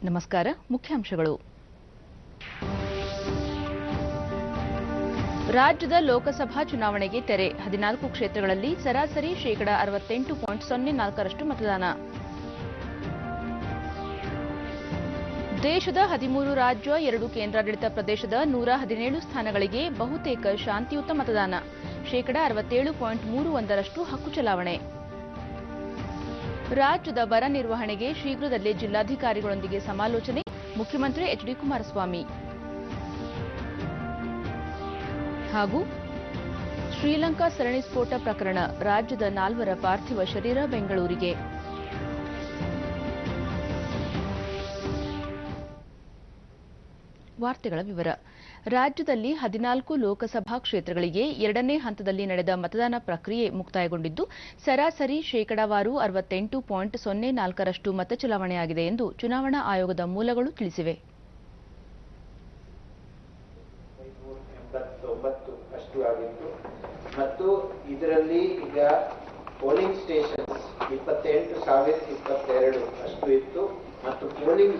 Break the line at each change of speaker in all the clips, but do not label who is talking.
ನಮಸ್ಕಾರ. ಮುಖ್ಯಾಂಶಗಳು. ರಾಜ್ಯದ ಲೋಕಸಭಾ ಚುನಾವಣೆಗೆ ತೆರೆ. 14 ಕ್ಷೇತ್ರಗಳಲ್ಲಿ ಸರಾಸರಿ 68.04% ಮತದಾನ. ದೇಶದ 13 ರಾಜ್ಯ 2 ಕೇಂದ್ರಾಡಳಿತ ಪ್ರದೇಶದ 117 ಸ್ಥಾನಗಳಿಗೆ ಬಹುತೇಕ ಶಾಂತಿಯುತ ಮತದಾನ. 67.31% ಹಕ್ಕು ಚಲಾವಣೆ. ರಾಜ್ಯದ ಬರ ನಿರ್ವಹಣೆಗೆ ಶೀಘ್ರದಲ್ಲೇ ಜಿಲ್ಲಾಧಿಕಾರಿಗಳೊಂದಿಗೆ ಸಮಾಲೋಚನೆ. ಮುಖ್ಯಮಂತ್ರಿ ಎಚ್ಡಿ ಕುಮಾರಸ್ವಾಮಿ. ಹಾಗೂ ಶ್ರೀಲಂಕಾ ಸರಣಿ ಸ್ಫೋಟ ಪ್ರಕರಣ. ರಾಜ್ಯದ 4 ಪಾರ್ಥಿವ ಶರೀರ ಬೆಂಗಳೂರಿಗೆ. ವಾರ್ತೆಗಳ ವಿವರ. ರಾಜ್ಯದಲ್ಲಿ 14 ಲೋಕಸಭಾ ಕ್ಷೇತ್ರಗಳಿಗೆ ಎರಡನೇ ಹಂತದಲ್ಲಿ ನಡೆದ ಮತದಾನ ಪ್ರಕ್ರಿಯೆ ಮುಕ್ತಾಯಗೊಂಡಿದ್ದು, ಸರಾಸರಿ ಶೇಕಡಾವಾರು 68.04% ಮತ ಚಲಾವಣೆಯಾಗಿದೆ ಎಂದು ಚುನಾವಣಾ ಆಯೋಗದ ಮೂಲಗಳು ತಿಳಿಸಿವೆ.
ಮತ್ತು ಇದರಲ್ಲಿ ಈಗ ಪೋಲಿಂಗ್ ಸ್ಟೇಷನ್ಸ್ 28,022 ಅಷ್ಟು ಇತ್ತು ಮತ್ತು ಪೋಲಿಂಗ್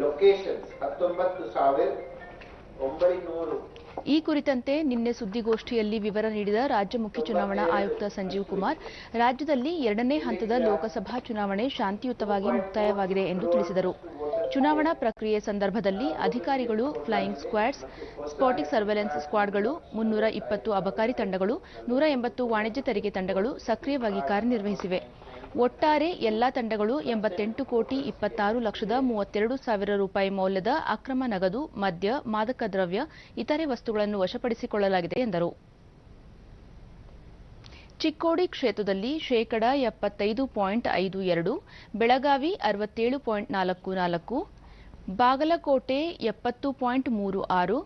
ಲೊಕೇಶನ್ಸ್ 19,900.
ಈ ಕುರಿತಂತೆ ನಿನ್ನೆ ಸುದ್ದಿಗೋಷ್ಠಿಯಲ್ಲಿ ವಿವರ ನೀಡಿದ ರಾಜ್ಯ ಮುಖ್ಯ ಚುನಾವಣಾ ಆಯುಕ್ತ ಸಂಜೀವ್ ಕುಮಾರ್, ರಾಜ್ಯದಲ್ಲಿ ಎರಡನೇ ಹಂತದ ಲೋಕಸಭಾ ಚುನಾವಣೆ ಶಾಂತಿಯುತವಾಗಿ ಮುಕ್ತಾಯವಾಗಿದೆ ಎಂದು ತಿಳಿಸಿದರು. ಚುನಾವಣಾ ಪ್ರಕ್ರಿಯೆ ಸಂದರ್ಭದಲ್ಲಿ ಅಧಿಕಾರಿಗಳು, ಫ್ಲೈಯಿಂಗ್ ಸ್ಕ್ವಾಡ್ಸ್, ಸ್ಪಾಟಿಕ್ ಸರ್ವೆಲೆನ್ಸ್ ಸ್ಕ್ವಾಡ್ಗಳು, 320 ಅಬಕಾರಿ ತಂಡಗಳು, 180 ವಾಣಿಜ್ಯ ತೆರಿಗೆ ತಂಡಗಳು ಸಕ್ರಿಯವಾಗಿ ಕಾರ್ಯನಿರ್ವಹಿಸಿವೆ. ಒಟ್ಟಾರೆ ಎಲ್ಲಾ ತಂಡಗಳು 88,26,32,000 ರೂಪಾಯಿ ಮೌಲ್ಯದ ಅಕ್ರಮ ನಗದು, ಮದ್ಯ, ಮಾದಕ ದ್ರವ್ಯ, ಇತರೆ ವಸ್ತುಗಳನ್ನು ವಶಪಡಿಸಿಕೊಳ್ಳಲಾಗಿದೆ ಎಂದರು. ಚಿಕ್ಕೋಡಿ ಕ್ಷೇತ್ರದಲ್ಲಿ 75.52%, ಬೆಳಗಾವಿ 67.44%, ಬಾಗಲಕೋಟೆ 70.36%,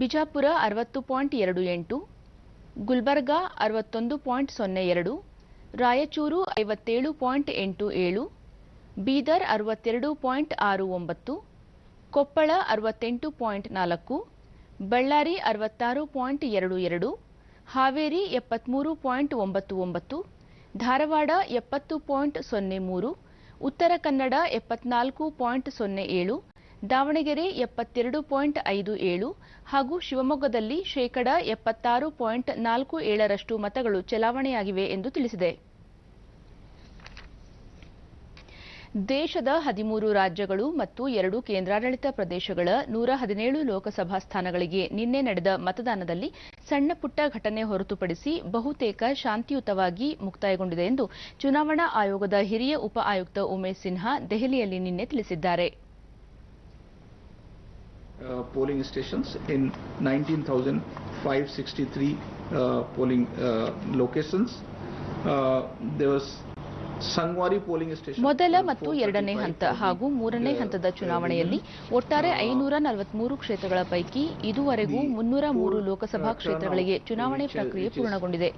ಬಿಜಾಪುರ 60.28%, ಗುಲ್ಬರ್ಗಾ 61.02%, ರಾಯಚೂರು 57.87%, ಬೀದರ್ 62.69%, ಕೊಪ್ಪಳ 68.4%, ಬಳ್ಳಾರಿ 66.22%, ಹಾವೇರಿ 73.99%, ಧಾರವಾಡ 70.03%, ಉತ್ತರ ಕನ್ನಡ 74.07%, ದಾವಣಗೆರೆ 72.57% ಹಾಗೂ ಶಿವಮೊಗ್ಗದಲ್ಲಿ 76.47% ಮತಗಳು ಚಲಾವಣೆಯಾಗಿವೆ ಎಂದು ತಿಳಿಸಿದೆ. ದೇಶದ 13 ರಾಜ್ಯಗಳು ಮತ್ತು 2 ಕೇಂದ್ರಾಡಳಿತ ಪ್ರದೇಶಗಳ 117 ಲೋಕಸಭಾ ಸ್ಥಾನಗಳಿಗೆ ನಿನ್ನೆ ನಡೆದ ಮತದಾನದಲ್ಲಿ ಸಣ್ಣಪುಟ್ಟ ಘಟನೆ ಹೊರತುಪಡಿಸಿ ಬಹುತೇಕ ಶಾಂತಿಯುತವಾಗಿ ಮುಕ್ತಾಯಗೊಂಡಿದೆ ಎಂದು ಚುನಾವಣಾ ಆಯೋಗದ ಹಿರಿಯ ಉಪ ಆಯುಕ್ತ ಉಮೇಶ್ ಸಿನ್ಹಾ ದೆಹಲಿಯಲ್ಲಿ ನಿನ್ನೆ ತಿಳಿಸಿದ್ದಾರೆ.
Polling stations in 19,563 polling locations. There was Sangwari polling station.
ಮೊದಲ ಮತ್ತು ಎರಡನೇ ಹಂತ ಹಾಗೂ ಮೂರನೇ ಹಂತದ ಚುನಾವಣೆಯಲ್ಲಿ ಒಟ್ಟಾರೆ 543 ಕ್ಷೇತ್ರಗಳ ಪೈಕಿ ಇದುವರೆಗೂ 303 ಲೋಕಸಭಾ ಕ್ಷೇತ್ರಗಳಿಗೆ ಚುನಾವಣೆ ಪ್ರಕ್ರಿಯೆ ಪೂರ್ಣಗೊಂಡಿದೆ.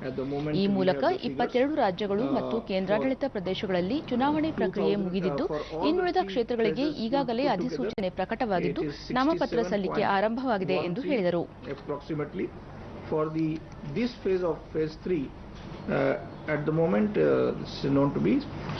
ಈ ಮೂಲಕ 22 ರಾಜ್ಯಗಳು ಮತ್ತು ಕೇಂದ್ರಾಡಳಿತ ಪ್ರದೇಶಗಳಲ್ಲಿ ಚುನಾವಣೆ ಪ್ರಕ್ರಿಯೆ ಮುಗಿದಿದ್ದು, ಇನ್ನುಳಿದ ಕ್ಷೇತ್ರಗಳಿಗೆ ಈಗಾಗಲೇ ಅಧಿಸೂಚನೆ ಪ್ರಕಟವಾಗಿದ್ದು, ನಾಮಪತ್ರ ಸಲ್ಲಿಕೆ ಆರಂಭವಾಗಿದೆ ಎಂದು ಹೇಳಿದರು.
At the moment, it's known to be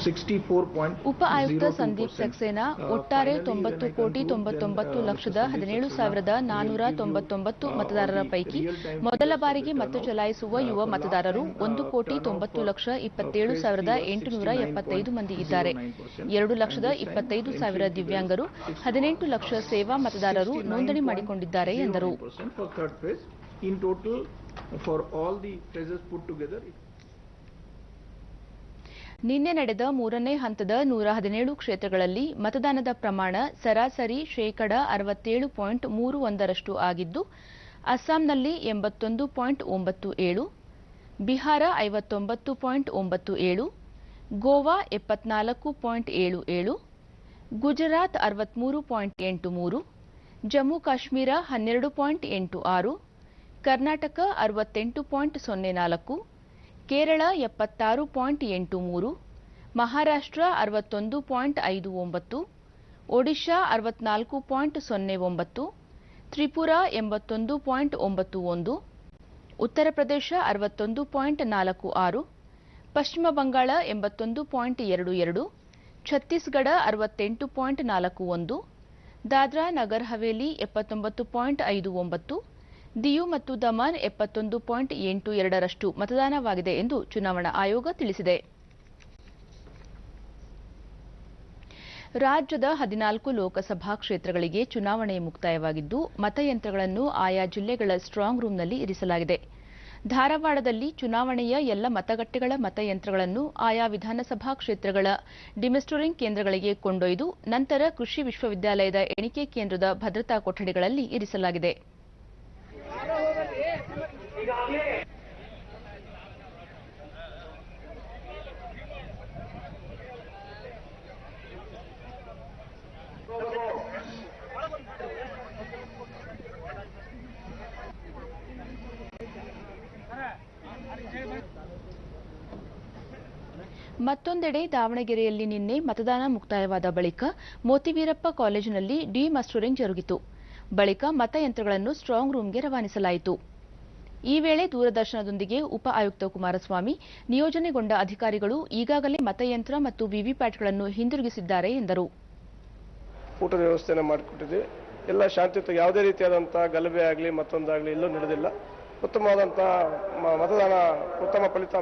64.0.
ಉಪ ಆಯುಕ್ತ ಸಂದೀಪ್ ಸಕ್ಸೇನಾ ಒಟ್ಟಾರೆ 90,99,17,499 ಮತದಾರರ ಪೈಕಿ ಮೊದಲ ಬಾರಿಗೆ ಮತ ಚಲಾಯಿಸುವ ಯುವ ಮತದಾರರು 1,90,27,875 ಮಂದಿ ಇದ್ದಾರೆ. 2,25,000 ದಿವ್ಯಾಂಗರು, 18 ಲಕ್ಷ ಸೇವಾ ಮತದಾರರು ನೋಂದಣಿ ಮಾಡಿಕೊಂಡಿದ್ದಾರೆ ಎಂದರು.
In total, for all the phases put together.
ನಿನ್ನೆ ನಡೆದ ಮೂರನೇ ಹಂತದ 117 ಕ್ಷೇತ್ರಗಳಲ್ಲಿ ಮತದಾನದ ಪ್ರಮಾಣ ಸರಾಸರಿ 67.31% ಆಗಿದ್ದು, ಅಸ್ಸಾಂನಲ್ಲಿ 81.97%, ಬಿಹಾರ 59.97%, ಗೋವಾ 74.77%, ಗುಜರಾತ್ 63.83%, ಜಮ್ಮು ಕಾಶ್ಮೀರ 12.86%, ಕರ್ನಾಟಕ 68.04%, ಕೇರಳ 76.83%, ಮಹಾರಾಷ್ಟ್ರ 61.59%, ಒಡಿಶಾ 64.09%, ತ್ರಿಪುರಾ 81.91%, ಉತ್ತರ ಪ್ರದೇಶ 61.46%, ಪಶ್ಚಿಮ ಬಂಗಾಳ 81.22%, ಛತ್ತೀಸ್ಗಢ 68.41, ದಾದ್ರಾ ನಗರ್ ಹವೇಲಿ 79.59, ದಿಯು ಮತ್ತು ದಮನ್ 71.82ರಷ್ಟು ಮತದಾನವಾಗಿದೆ ಎಂದು ಚುನಾವಣಾ ಆಯೋಗ ತಿಳಿಸಿದೆ. ರಾಜ್ಯದ 14 ಲೋಕಸಭಾ ಕ್ಷೇತ್ರಗಳಿಗೆ ಚುನಾವಣೆ ಮುಕ್ತಾಯವಾಗಿದ್ದು, ಮತಯಂತ್ರಗಳನ್ನು ಆಯಾ ಜಿಲ್ಲೆಗಳ ಸ್ಟ್ರಾಂಗ್ ರೂಂನಲ್ಲಿ ಇರಿಸಲಾಗಿದೆ. ಧಾರವಾಡದಲ್ಲಿ ಚುನಾವಣೆಯ ಎಲ್ಲ ಮತಗಟ್ಟೆಗಳ ಮತಯಂತ್ರಗಳನ್ನು ಆಯಾ ವಿಧಾನಸಭಾ ಕ್ಷೇತ್ರಗಳ ಡಿಮಿಸ್ಟರಿಂಗ್ ಕೇಂದ್ರಗಳಿಗೆ ಕೊಂಡೊಯ್ದು ನಂತರ ಕೃಷಿ ವಿಶ್ವವಿದ್ಯಾಲಯದ ಎಣಿಕೆ ಕೇಂದ್ರದ ಭದ್ರತಾ ಕೊಠಡಿಗಳಲ್ಲಿ ಇರಿಸಲಾಗಿದೆ. ಮತ್ತೊಂದೆಡೆ ದಾವಣಗೆರೆಯಲ್ಲಿ ನಿನ್ನೆ ಮತದಾನ ಮುಕ್ತಾಯವಾದ ಬಳಿಕ ಮೋತಿವೀರಪ್ಪ ಕಾಲೇಜಿನಲ್ಲಿ ಡಿಮಸ್ಟರಿಂಗ್ ಜರುಗಿತು. ಬಳಿಕ ಮತಯಂತ್ರಗಳನ್ನು ಸ್ಟ್ರಾಂಗ್ ರೂಂಗೆ ರವಾನಿಸಲಾಯಿತು. ಈ ವೇಳೆ ದೂರದರ್ಶನದೊಂದಿಗೆ ಉಪ ಆಯುಕ್ತ ಕುಮಾರಸ್ವಾಮಿ, ನಿಯೋಜನೆಗೊಂಡ ಅಧಿಕಾರಿಗಳು ಈಗಾಗಲೇ ಮತಯಂತ್ರ ಮತ್ತು ವಿವಿಪ್ಯಾಟ್ಗಳನ್ನು ಹಿಂದಿರುಗಿಸಿದ್ದಾರೆ ಎಂದರು.
ಊಟದ ವ್ಯವಸ್ಥೆಯನ್ನು ಮಾಡಿಕೊಟ್ಟಿದೆ. ಎಲ್ಲ ಶಾಂತಿಯುತ, ಯಾವುದೇ ರೀತಿಯಾದಂತಹ ಗಲಭೆ ಆಗಲಿ ಮತ್ತೊಂದಾಗಲಿ ಎಲ್ಲೂ ನಡೆದಿಲ್ಲ. ಉತ್ತಮವಾದಂಥ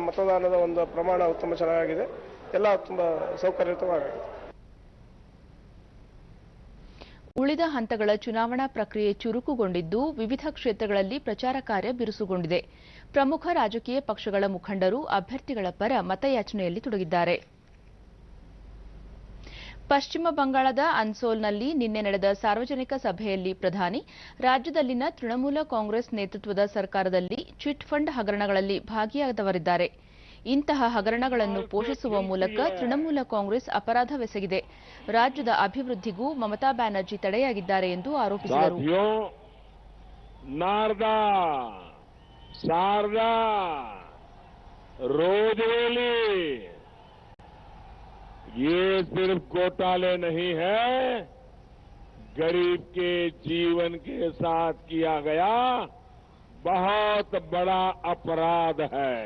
ಮತದಾನದ ಒಂದು ಪ್ರಮಾಣ ಉತ್ತಮ ಚೆನ್ನಾಗಿದೆ. ಎಲ್ಲ ತುಂಬ ಸೌಕರ್ಯಯುತವಾಗಿದೆ.
ಉಳಿದ ಹಂತಗಳ ಚುನಾವಣಾ ಪ್ರಕ್ರಿಯೆ ಚುರುಕುಗೊಂಡಿದ್ದು, ವಿವಿಧ ಕ್ಷೇತ್ರಗಳಲ್ಲಿ ಪ್ರಚಾರ ಕಾರ್ಯ ಬಿರುಸುಗೊಂಡಿದೆ. ಪ್ರಮುಖ ರಾಜಕೀಯ ಪಕ್ಷಗಳ ಮುಖಂಡರು ಅಭ್ಯರ್ಥಿಗಳ ಪರ ಮತಯಾಚನೆಯಲ್ಲಿ ತೊಡಗಿದ್ದಾರೆ. ಪಶ್ಚಿಮ ಬಂಗಾಳದ ಅನ್ಸೋಲ್ನಲ್ಲಿ ನಿನ್ನೆ ನಡೆದ ಸಾರ್ವಜನಿಕ ಸಭೆಯಲ್ಲಿ ಪ್ರಧಾನಿ, ರಾಜ್ಯದಲ್ಲಿನ ತೃಣಮೂಲ ಕಾಂಗ್ರೆಸ್ ನೇತೃತ್ವದ ಸರ್ಕಾರದಲ್ಲಿ ಚಿಟ್ ಫಂಡ್ ಹಗರಣಗಳಲ್ಲಿ ಭಾಗಿಯಾದವರಿದ್ದಾರೆ. ಇಂತಹ ಹಗರಣಗಳನ್ನು ಪೋಷಿಸುವ ಮೂಲಕ ತೃಣಮೂಲ ಕಾಂಗ್ರೆಸ್ ಅಪರಾಧವೆಸಗಿದೆ. ರಾಜ್ಯದ ಅಭಿವೃದ್ಧಿಗೂ ಮಮತಾ ಬ್ಯಾನರ್ಜಿ ತಡೆಯಾಗಿದ್ದಾರೆ ಎಂದು ಆರೋಪಿಸಿದರು.
ये सिर्फ घोटाले नहीं है, गरीब के जीवन के साथ किया गया बहुत बड़ा अपराध है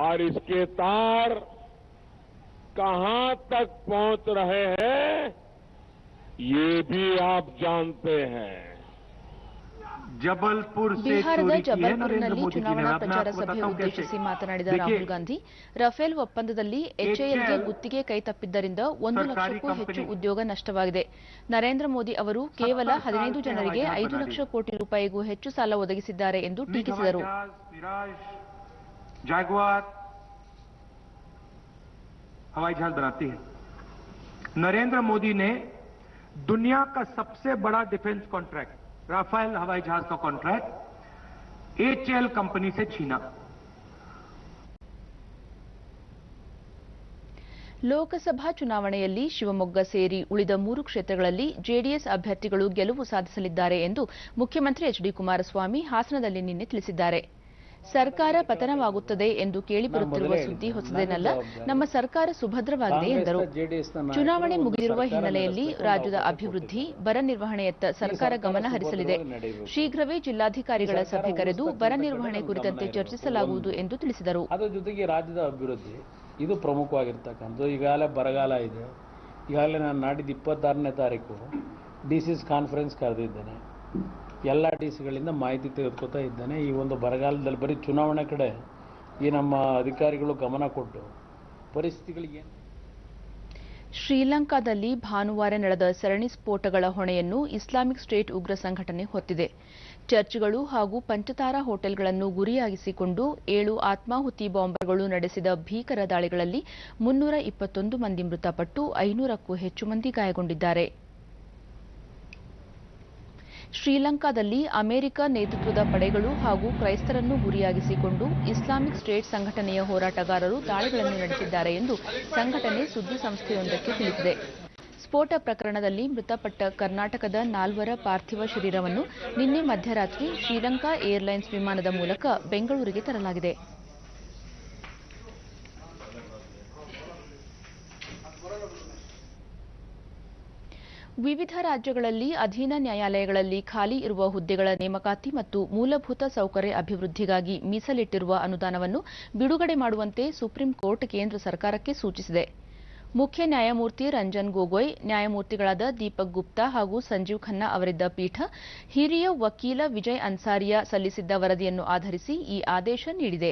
और इसके तार कहां तक पहुंच रहे हैं ये भी आप जानते हैं.
ಬಿಹಾರದ ಜಬಲ್ಪುರ್ನಲ್ಲಿ ಚುನಾವಣಾ ಪ್ರಚಾರ ಸಭೆ ಉದ್ದೇಶಿಸಿ ಮಾತನಾಡಿದ ರಾಹುಲ್ ಗಾಂಧಿ, ರಫೇಲ್ ಒಪ್ಪಂದದಲ್ಲಿ ಎಚ್ಎಎಲ್ಗೆ ಗುತ್ತಿಗೆ ಕೈತಪ್ಪಿದ್ದರಿಂದ 1 ಲಕ್ಷಕ್ಕೂ ಹೆಚ್ಚು ಉದ್ಯೋಗ ನಷ್ಟವಾಗಿದೆ. ನರೇಂದ್ರ ಮೋದಿ ಅವರು ಕೇವಲ 15 ಜನರಿಗೆ 5 ಲಕ್ಷ ಕೋಟಿ ರೂಪಾಯಿಗೂ ಹೆಚ್ಚು ಸಾಲ ಒದಗಿಸಿದ್ದಾರೆ ಎಂದು ಟೀಕಿಸಿದರು.
नरेंद्र मोदी ने दुनिया का सबसे बड़ा डिफेंस कॉन्ट्रैक्ट राफेल हवाई जहाज का कॉन्ट्रैक्ट एचएएल कंपनी से छीना.
ಲೋಕಸಭಾ ಚುನಾವಣೆಯಲ್ಲಿ ಶಿವಮೊಗ್ಗ ಸೇರಿ ಉಳಿದ 3 ಕ್ಷೇತ್ರಗಳಲ್ಲಿ ಜೆಡಿಎಸ್ ಅಭ್ಯರ್ಥಿಗಳು ಗೆಲುವು ಸಾಧಿಸಲಿದ್ದಾರೆ ಎಂದು ಮುಖ್ಯಮಂತ್ರಿ ಎಚ್ಡಿ ಕುಮಾರಸ್ವಾಮಿ ಹಾಸನದಲ್ಲಿ ನಿನ್ನೆ ತಿಳಿಸಿದ್ದಾರೆ. ಸರ್ಕಾರ ಪತನವಾಗುತ್ತದೆ ಎಂದು ಕೇಳಿಬರುತ್ತಿರುವ ಸುದ್ದಿ ಹೊಸದೇನಲ್ಲ, ನಮ್ಮ ಸರ್ಕಾರ ಸುಭದ್ರವಾಗಿದೆ ಎಂದರು. ಚುನಾವಣೆ ಮುಗಿದಿರುವ ಹಿನ್ನೆಲೆಯಲ್ಲಿ ರಾಜ್ಯದ ಅಭಿವೃದ್ಧಿ, ಬರ ನಿರ್ವಹಣೆಯತ್ತ ಸರ್ಕಾರ ಗಮನ ಹರಿಸಲಿದೆ. ಶೀಘ್ರವೇ ಜಿಲ್ಲಾಧಿಕಾರಿಗಳ ಸಭೆ ಕರೆದು ಬರ ನಿರ್ವಹಣೆ ಕುರಿತಂತೆ ಚರ್ಚಿಸಲಾಗುವುದು ಎಂದು ತಿಳಿಸಿದರು.
ಅದರ ಜೊತೆಗೆ ರಾಜ್ಯದ ಅಭಿವೃದ್ಧಿ ಇದು ಪ್ರಮುಖವಾಗಿರ್ತಕ್ಕಂಥದ್ದು. ಈಗಾಗಲೇ ಬರಗಾಲ ಇದೆ. ಈಗಾಗಲೇ ನಾನು ನಾಡಿದ್ದು 26ನೇ ತಾರೀಕು ಡಿಸಿಸ್ ಕಾನ್ಫರೆನ್ಸ್ ಕರೆದಿದ್ದೇನೆ. ಎಲ್ಲ ಡಿಸಿಗಳಿಂದ ಮಾಹಿತಿ ತೆಗೆದುಕೊತಾ ಇದ್ದೇನೆ. ಈ ಒಂದು ಬರಗಾಲದಲ್ಲಿ ಬರೀ ಚುನಾವಣೆ ಕಡೆ ಈ ನಮ್ಮ ಅಧಿಕಾರಿಗಳು ಗಮನ ಕೊಟ್ಟು ಪರಿಸ್ಥಿತಿಗಳಿಗೆ.
ಶ್ರೀಲಂಕಾದಲ್ಲಿ ಭಾನುವಾರ ನಡೆದ ಸರಣಿ ಸ್ಫೋಟಗಳ ಹೊಣೆಯನ್ನು ಇಸ್ಲಾಮಿಕ್ ಸ್ಟೇಟ್ ಉಗ್ರ ಸಂಘಟನೆ ಹೊತ್ತಿದೆ. ಚರ್ಚ್ಗಳು ಹಾಗೂ ಪಂಚತಾರಾ ಹೋಟೆಲ್ಗಳನ್ನು ಗುರಿಯಾಗಿಸಿಕೊಂಡು 7 ಆತ್ಮಾಹುತಿ ಬಾಂಬರ್ಗಳು ನಡೆಸಿದ ಭೀಕರ ದಾಳಿಗಳಲ್ಲಿ 321 ಮಂದಿ ಮೃತಪಟ್ಟು 500ಕ್ಕೂ ಹೆಚ್ಚು ಮಂದಿ ಗಾಯಗೊಂಡಿದ್ದಾರೆ. ಶ್ರೀಲಂಕಾದಲ್ಲಿ ಅಮೆರಿಕ ನೇತೃತ್ವದ ಪಡೆಗಳು ಹಾಗೂ ಕ್ರೈಸ್ತರನ್ನು ಗುರಿಯಾಗಿಸಿಕೊಂಡು ಇಸ್ಲಾಮಿಕ್ ಸ್ಟೇಟ್ ಸಂಘಟನೆಯ ಹೋರಾಟಗಾರರು ದಾಳಿಗಳನ್ನು ನಡೆಸಿದ್ದಾರೆ ಎಂದು ಸಂಘಟನೆ ಸುದ್ದಿ ಸಂಸ್ಥೆಯೊಂದಕ್ಕೆ ತಿಳಿಸಿದೆ. ಸ್ಫೋಟ ಪ್ರಕರಣದಲ್ಲಿ ಮೃತಪಟ್ಟ ಕರ್ನಾಟಕದ 4 ಪಾರ್ಥಿವ ಶರೀರವನ್ನು ನಿನ್ನೆ ಮಧ್ಯರಾತ್ರಿ ಶ್ರೀಲಂಕಾ ಏರ್ಲೈನ್ಸ್ ವಿಮಾನದ ಮೂಲಕ ಬೆಂಗಳೂರಿಗೆ ತರಲಾಗಿದೆ. ವಿವಿಧ ರಾಜ್ಯಗಳಲ್ಲಿ ಅಧೀನ ನ್ಯಾಯಾಲಯಗಳಲ್ಲಿ ಖಾಲಿ ಇರುವ ಹುದ್ದೆಗಳ ನೇಮಕಾತಿ ಮತ್ತು ಮೂಲಭೂತ ಸೌಕರ್ಯ ಅಭಿವೃದ್ಧಿಗಾಗಿ ಮೀಸಲಿಟ್ಟಿರುವ ಅನುದಾನವನ್ನು ಬಿಡುಗಡೆ ಮಾಡುವಂತೆ ಸುಪ್ರೀಂ ಕೋರ್ಟ್ ಕೇಂದ್ರ ಸರ್ಕಾರಕ್ಕೆ ಸೂಚಿಸಿದೆ. ಮುಖ್ಯ ನ್ಯಾಯಮೂರ್ತಿ ರಂಜನ್ ಗೊಗೊಯ್, ನ್ಯಾಯಮೂರ್ತಿಗಳಾದ ದೀಪಕ್ ಗುಪ್ತಾ ಹಾಗೂ ಸಂಜೀವ್ ಖನ್ನಾ ಅವರಿದ್ದ ಪೀಠ ಹಿರಿಯ ವಕೀಲ ವಿಜಯ್ ಅನ್ಸಾರಿಯಾ ಸಲ್ಲಿಸಿದ್ದ ವರದಿಯನ್ನು ಆಧರಿಸಿ ಈ ಆದೇಶ ನೀಡಿದೆ.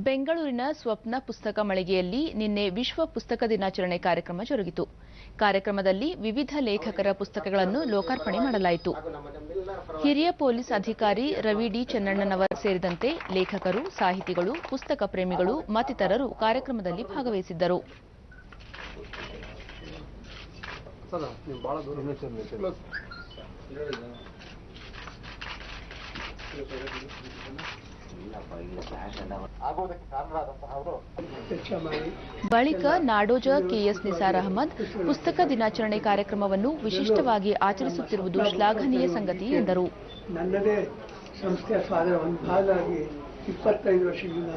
ಬೆಂಗಳೂರಿನ ಸ್ವಪ್ನ ಪುಸ್ತಕ ಮಳಿಗೆಯಲ್ಲಿ ನಿನ್ನೆ ವಿಶ್ವ ಪುಸ್ತಕ ದಿನಾಚರಣೆ ಕಾರ್ಯಕ್ರಮ ಜರುಗಿತು. ಕಾರ್ಯಕ್ರಮದಲ್ಲಿ ವಿವಿಧ ಲೇಖಕರ ಪುಸ್ತಕಗಳನ್ನು ಲೋಕಾರ್ಪಣೆ ಮಾಡಲಾಯಿತು. ಹಿರಿಯ ಪೊಲೀಸ್ ಅಧಿಕಾರಿ ರವಿ ಡಿ ಚೆನ್ನಣ್ಣನವರ್ ಸೇರಿದಂತೆ ಲೇಖಕರು, ಸಾಹಿತಿಗಳು, ಪುಸ್ತಕ ಪ್ರೇಮಿಗಳು ಮತ್ತಿತರರು ಕಾರ್ಯಕ್ರಮದಲ್ಲಿ ಭಾಗವಹಿಸಿದ್ದರು. ಬಳಿಕ ನಾಡೋಜ ಕೆಎಸ್ ನಿಸಾರ್ ಅಹಮದ್ ಪುಸ್ತಕ ದಿನಾಚರಣೆ ಕಾರ್ಯಕ್ರಮವನ್ನು ವಿಶಿಷ್ಟವಾಗಿ ಆಚರಿಸುತ್ತಿರುವುದು ಶ್ಲಾಘನೀಯ ಸಂಗತಿ ಎಂದರು.
ನನ್ನದೇ ಸಂಸ್ಥೆಯ ಸ್ವಾದ ಒಂದು ಭಾಗವಾಗಿ 25 ವರ್ಷಗಳಿಂದ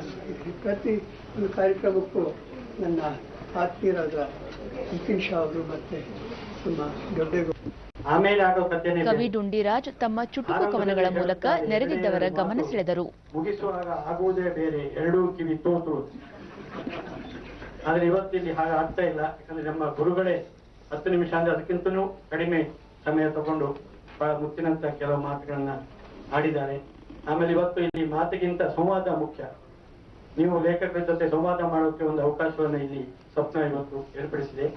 ಪ್ರತಿ ಒಂದು ಕಾರ್ಯಕ್ರಮಕ್ಕೂ ನನ್ನ ಆತ್ಮೀಯರಾದ ನಿತಿನ್ ಶಾ ಅವರು ಮತ್ತೆ ನಮ್ಮ ದೊಡ್ಡ
ಕವಿ ಡುಂಡಿರಾಜ್ ತಮ್ಮ ಚುಟುಕು ಕವನಗಳ ಮೂಲಕ ನೆರೆದಿದ್ದವರ ಗಮನ ಸೆಳೆದರು.
ಮುಗಿಸುವಾಗ ಆಗುವುದೇ ಬೇರೆ, ಎರಡೂ ಕಿವಿ ತೋತು. ಆದ್ರೆ ಇವತ್ತಿಲ್ಲಿ ಹಾಗೆ ಆಗ್ತಾ ಇಲ್ಲ. ಯಾಕಂದ್ರೆ ನಮ್ಮ ಗುರುಗಳೇ 10 ನಿಮಿಷ ಅಂದ್ರೆ ಅದಕ್ಕಿಂತನೂ ಕಡಿಮೆ ಸಮಯ ತಗೊಂಡು ಬಹಳ ಮುತ್ತಿನಂತ ಕೆಲವು ಮಾತುಗಳನ್ನ ಆಡಿದ್ದಾರೆ. ಆಮೇಲೆ ಇವತ್ತು ಇಲ್ಲಿ ಮಾತಿಗಿಂತ ಸಂವಾದ ಮುಖ್ಯ. ನೀವು ಲೇಖಕರ ಜೊತೆ ಸಂವಾದ ಮಾಡೋಕೆ ಒಂದು ಅವಕಾಶವನ್ನು ಇಲ್ಲಿ ಸ್ವಪ್ನ ಇವತ್ತು ಏರ್ಪಡಿಸಿದೆ.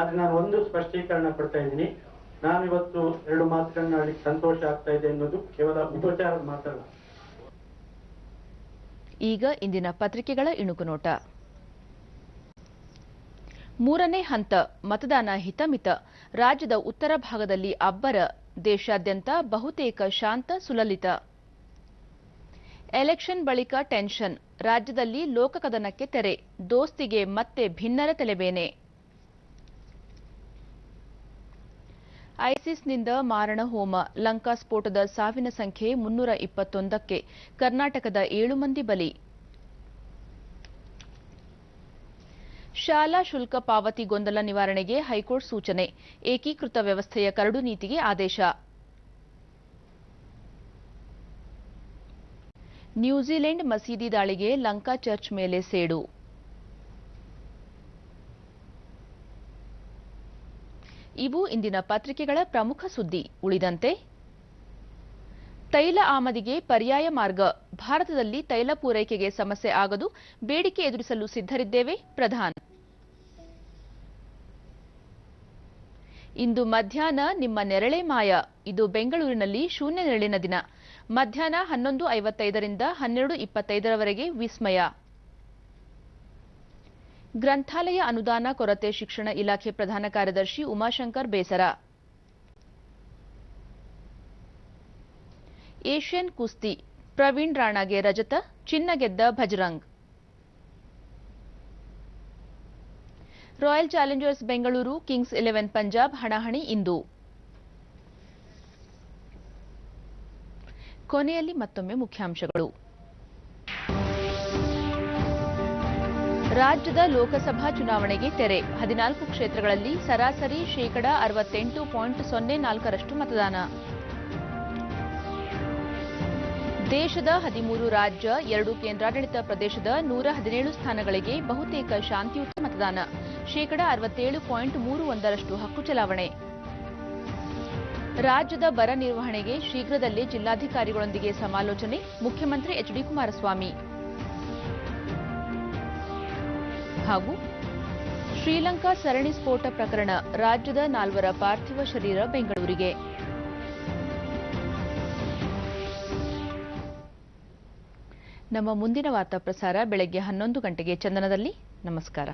ಆದ್ರೆ ನಾನು ಒಂದು ಸ್ಪಷ್ಟೀಕರಣ ಕೊಡ್ತಾ ಇದ್ದೀನಿ. ನಾನು ಇವತ್ತು 2 ಮಾತುಗಳನ್ನ ಆಡಲಿಕ್ಕೆ ಸಂತೋಷ ಆಗ್ತಾ ಇದೆ ಅನ್ನೋದು ಕೇವಲ ಉಪಚಾರದ ಮಾತಲ್ಲ.
ಈಗ ಇಂದಿನ ಪತ್ರಿಕೆಗಳ ಇಣುಕು ನೋಟ. 3ನೇ ಹಂತ ಮತದಾನ ಹಿತಮಿತ. ರಾಜ್ಯದ ಉತ್ತರ ಭಾಗದಲ್ಲಿ ಅಬ್ಬರ, ದೇಶಾದ್ಯಂತ ಬಹುತೇಕ ಶಾಂತ ಸುಲಲಿತ. ಎಲೆಕ್ಷನ್ ಬಳಿಕ ಟೆನ್ಷನ್, ರಾಜ್ಯದಲ್ಲಿ ಲೋಕಕದನಕ್ಕೆ ತೆರೆ, ದೋಸ್ತಿಗೆ ಮತ್ತೆ ಭಿನ್ನರ ತಲೆಬೇನೆ. ಐಸಿಸ್ನಿಂದ ಮಾರಣ ಹೋಮ, ಲಂಕಾ ಸ್ಫೋಟದ ಸಾವಿನ ಸಂಖ್ಯೆ 321ಕ್ಕೆ, ಕರ್ನಾಟಕದ 7 ಮಂದಿ ಬಲಿ. ಶಾಲಾ ಶುಲ್ಕ ಪಾವತಿ ಗೊಂದಲ ನಿವಾರಣೆಗೆ ಹೈಕೋರ್ಟ್ ಸೂಚನೆ, ಏಕೀಕೃತ ವ್ಯವಸ್ಥೆಯ ಕರಡು ನೀತಿಗೆ ಆದೇಶ. ನ್ಯೂಜಿಲೆಂಡ್ ಮಸೀದಿ ದಾಳಿಗೆ ಲಂಕಾ ಚರ್ಚ್ ಮೇಲೆ ಸೇಡು. ಇವು ಇಂದಿನ ಪತ್ರಿಕೆಗಳ ಪ್ರಮುಖ ಸುದ್ದಿ. ಉಳಿದಂತೆ ತೈಲ ಆಮದಿಗೆ ಪರ್ಯಾಯ ಮಾರ್ಗ, ಭಾರತದಲ್ಲಿ ತೈಲ ಪೂರೈಕೆಗೆ ಸಮಸ್ಯೆ ಆಗದು, ಬೇಡಿಕೆ ಎದುರಿಸಲು ಸಿದ್ಧರಿದ್ದೇವೆ ಪ್ರಧಾನ್. ಇಂದು ಮಧ್ಯಾಹ್ನ ನಿಮ್ಮ ನೆರಳೆ ಮಾಯ, ಇದು ಬೆಂಗಳೂರಿನಲ್ಲಿ ಶೂನ್ಯ ನೆರಳಿನ ದಿನ. ಮಧ್ಯಾಹ್ನ 11:55ರಿಂದ 12:25ರವರೆಗೆ ವಿಸ್ಮಯ. ಗ್ರಂಥಾಲಯ ಅನುದಾನ ಕೊರತೆ ಶಿಕ್ಷಣ ಇಲಾಖೆ ಪ್ರಧಾನ ಕಾರ್ಯದರ್ಶಿ ಉಮಾಶಂಕರ್ ಬೇಸರ. ಏಷ್ಯನ್ ಕುಸ್ತಿ, ಪ್ರವೀಣ್ ರಾಣಾಗೆ ರಜತ, ಚಿನ್ನ ಗೆದ್ದ Bajrang. Royal Challengers Bengaluru Kings 11 Punjab ಹಣಾಹಣಿ ಇಂದು. ಕೊನೆಯಲ್ಲಿ ಮತ್ತೊಮ್ಮೆ ಮುಖ್ಯಾಂಶಗಳು. ರಾಜ್ಯದ ಲೋಕಸಭಾ ಚುನಾವಣೆಗೆ ತೆರೆ, 14 ಕ್ಷೇತ್ರಗಳಲ್ಲಿ ಸರಾಸರಿ 68.04% ಮತದಾನ. ದೇಶದ 13 ರಾಜ್ಯ, 2 ಕೇಂದ್ರಾಡಳಿತ ಪ್ರದೇಶದ 117 ಸ್ಥಾನಗಳಿಗೆ ಬಹುತೇಕ ಶಾಂತಿಯುತ ಮತದಾನ, 67.31% ಹಕ್ಕು ಚಲಾವಣೆ. ರಾಜ್ಯದ ಬರ ನಿರ್ವಹಣೆಗೆ ಶೀಘ್ರದಲ್ಲೇ ಜಿಲ್ಲಾಧಿಕಾರಿಗಳೊಂದಿಗೆ ಸಮಾಲೋಚನೆ, ಮುಖ್ಯಮಂತ್ರಿ ಎಚ್ಡಿ ಕುಮಾರಸ್ವಾಮಿ. ಹಾಗೂ ಶ್ರೀಲಂಕಾ ಸರಣಿ ಸ್ಫೋಟ ಪ್ರಕರಣ, ರಾಜ್ಯದ 4 ಪಾರ್ಥಿವ ಶರೀರ ಬೆಂಗಳೂರಿಗೆ. ನಮ್ಮ ಮುಂದಿನ ವಾರ್ತಾ ಪ್ರಸಾರ ಬೆಳಗ್ಗೆ 11 ಗಂಟೆಗೆ ಚಂದನದಲ್ಲಿ. ನಮಸ್ಕಾರ.